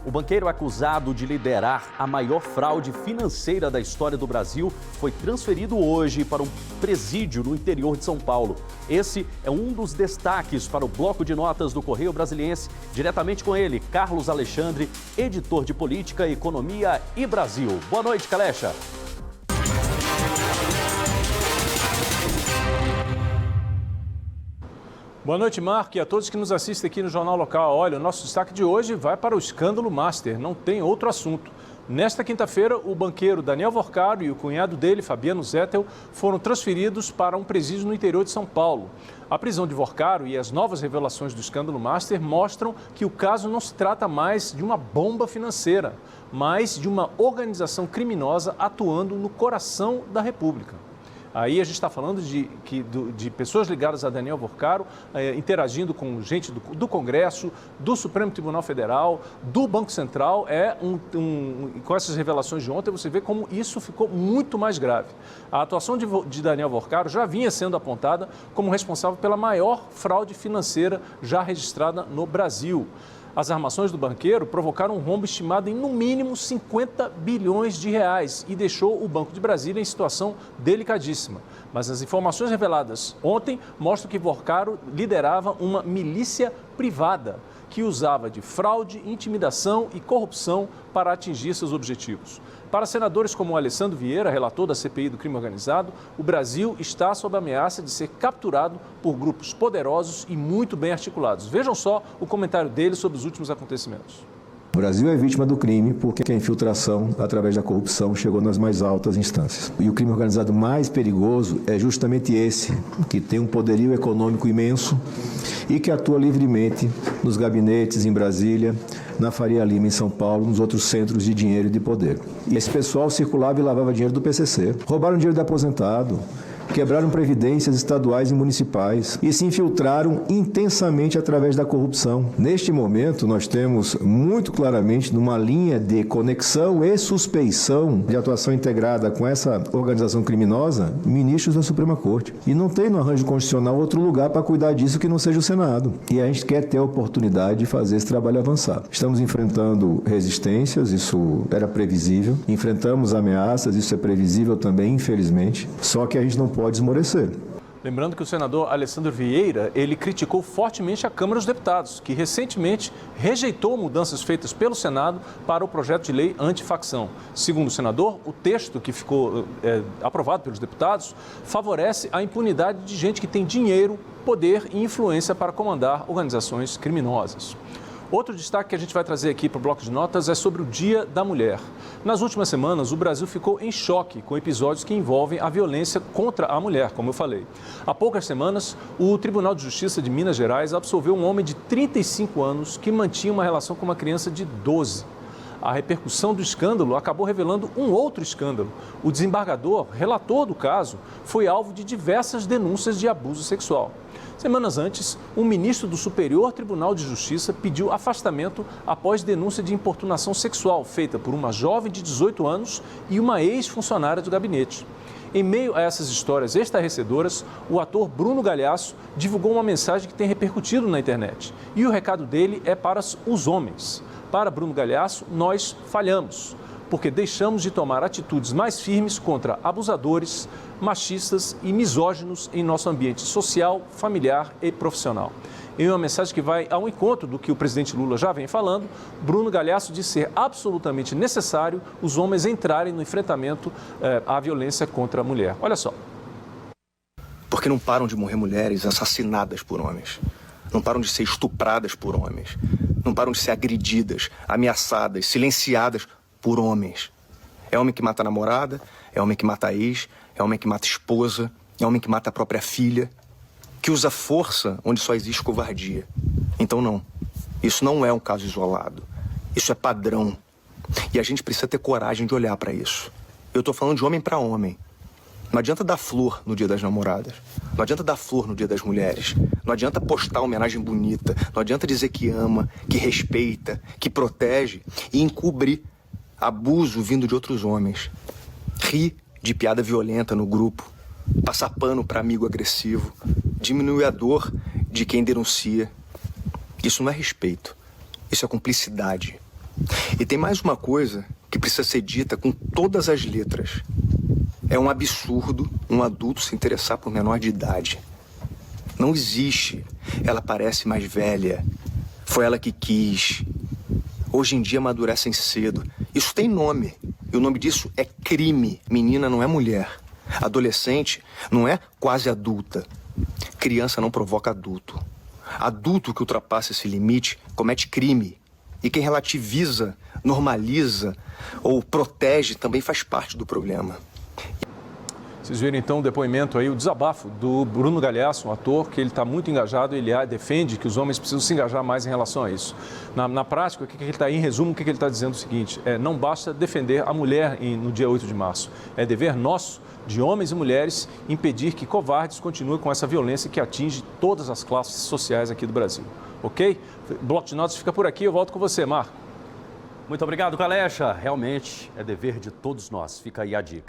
O banqueiro acusado de liderar a maior fraude financeira da história do Brasil foi transferido hoje para um presídio no interior de São Paulo. Esse é um dos destaques para o bloco de notas do Correio Brasiliense. Diretamente com ele, Carlos Alexandre, editor de Política, Economia e Brasil. Boa noite, Calecha. Boa noite, Marco, e a todos que nos assistem aqui no Jornal Local. Olha, o nosso destaque de hoje vai para o escândalo Master, não tem outro assunto. Nesta quinta-feira, o banqueiro Daniel Vorcaro e o cunhado dele, Fabiano Zettel, foram transferidos para um presídio no interior de São Paulo. A prisão de Vorcaro e as novas revelações do escândalo Master mostram que o caso não se trata mais de uma bomba financeira, mas de uma organização criminosa atuando no coração da República. Aí a gente está falando de pessoas ligadas a Daniel Vorcaro, interagindo com gente do Congresso, do Supremo Tribunal Federal, do Banco Central. Com essas revelações de ontem, você vê como isso ficou muito mais grave. A atuação de Daniel Vorcaro já vinha sendo apontada como responsável pela maior fraude financeira já registrada no Brasil. As armações do banqueiro provocaram um rombo estimado em, no mínimo, 50 bilhões de reais e deixou o Banco de Brasília em situação delicadíssima. Mas as informações reveladas ontem mostram que Vorcaro liderava uma milícia privada que usava de fraude, intimidação e corrupção para atingir seus objetivos. Para senadores como o Alessandro Vieira, relator da CPI do crime organizado, o Brasil está sob a ameaça de ser capturado por grupos poderosos e muito bem articulados. Vejam só o comentário dele sobre os últimos acontecimentos. O Brasil é vítima do crime porque a infiltração, através da corrupção, chegou nas mais altas instâncias. E o crime organizado mais perigoso é justamente esse, que tem um poderio econômico imenso e que atua livremente nos gabinetes em Brasília, na Faria Lima, em São Paulo, nos outros centros de dinheiro e de poder. E esse pessoal circulava e lavava dinheiro do PCC, roubaram dinheiro do aposentado, quebraram previdências estaduais e municipais e se infiltraram intensamente através da corrupção. Neste momento, nós temos muito claramente, numa linha de conexão e suspeição de atuação integrada com essa organização criminosa, ministros da Suprema Corte. E não tem no arranjo constitucional outro lugar para cuidar disso que não seja o Senado. E a gente quer ter a oportunidade de fazer esse trabalho avançar. Estamos enfrentando resistências, isso era previsível. Enfrentamos ameaças, isso é previsível também, infelizmente. Só que a gente não pode esmorecer. Lembrando que o senador Alessandro Vieira, ele criticou fortemente a Câmara dos Deputados, que recentemente rejeitou mudanças feitas pelo Senado para o projeto de lei antifacção. Segundo o senador, o texto que ficou aprovado pelos deputados favorece a impunidade de gente que tem dinheiro, poder e influência para comandar organizações criminosas. Outro destaque que a gente vai trazer aqui para o Bloco de Notas é sobre o Dia da Mulher. Nas últimas semanas, o Brasil ficou em choque com episódios que envolvem a violência contra a mulher, como eu falei. Há poucas semanas, o Tribunal de Justiça de Minas Gerais absolveu um homem de 35 anos que mantinha uma relação com uma criança de 12. A repercussão do escândalo acabou revelando um outro escândalo. O desembargador, relator do caso, foi alvo de diversas denúncias de abuso sexual. Semanas antes, um ministro do Superior Tribunal de Justiça pediu afastamento após denúncia de importunação sexual feita por uma jovem de 18 anos e uma ex-funcionária do gabinete. Em meio a essas histórias estarrecedoras, o ator Bruno Galhaço divulgou uma mensagem que tem repercutido na internet. E o recado dele é para os homens. Para Bruno Galhaço, nós falhamos, porque deixamos de tomar atitudes mais firmes contra abusadores, machistas e misóginos em nosso ambiente social, familiar e profissional. Em uma mensagem que vai ao encontro do que o presidente Lula já vem falando, Bruno Galhaço diz ser absolutamente necessário os homens entrarem no enfrentamento à violência contra a mulher. Olha só. Porque não param de morrer mulheres assassinadas por homens. Não param de ser estupradas por homens. Não param de ser agredidas, ameaçadas, silenciadas por homens. É homem que mata a namorada, é homem que mata a ex, é homem que mata a esposa, é homem que mata a própria filha, que usa força onde só existe covardia. Então não, isso não é um caso isolado, isso é padrão. E a gente precisa ter coragem de olhar para isso. Eu tô falando de homem para homem. Não adianta dar flor no Dia das Namoradas, não adianta dar flor no Dia das Mulheres, não adianta postar homenagem bonita, não adianta dizer que ama, que respeita, que protege e encobrir abuso vindo de outros homens. Rir de piada violenta no grupo, passar pano para amigo agressivo, diminuir a dor de quem denuncia. Isso não é respeito, isso é cumplicidade. E tem mais uma coisa que precisa ser dita com todas as letras. É um absurdo um adulto se interessar por menor de idade. Não existe. Ela parece mais velha. Foi ela que quis. Hoje em dia amadurecem cedo. Isso tem nome. E o nome disso é crime. Menina não é mulher. Adolescente não é quase adulta. Criança não provoca adulto. Adulto que ultrapassa esse limite comete crime. E quem relativiza, normaliza ou protege também faz parte do problema. Vocês viram então o depoimento aí, o desabafo do Bruno Galhaço, um ator que ele está muito engajado, ele defende que os homens precisam se engajar mais em relação a isso. Na prática, o que ele está, em resumo, o que ele está dizendo é o seguinte, não basta defender a mulher no dia 8 de março, é dever nosso, de homens e mulheres, impedir que covardes continuem com essa violência que atinge todas as classes sociais aqui do Brasil. Ok? Bloco de Notas fica por aqui, eu volto com você, Marco. Muito obrigado, Kalecha. Realmente é dever de todos nós. Fica aí a dica.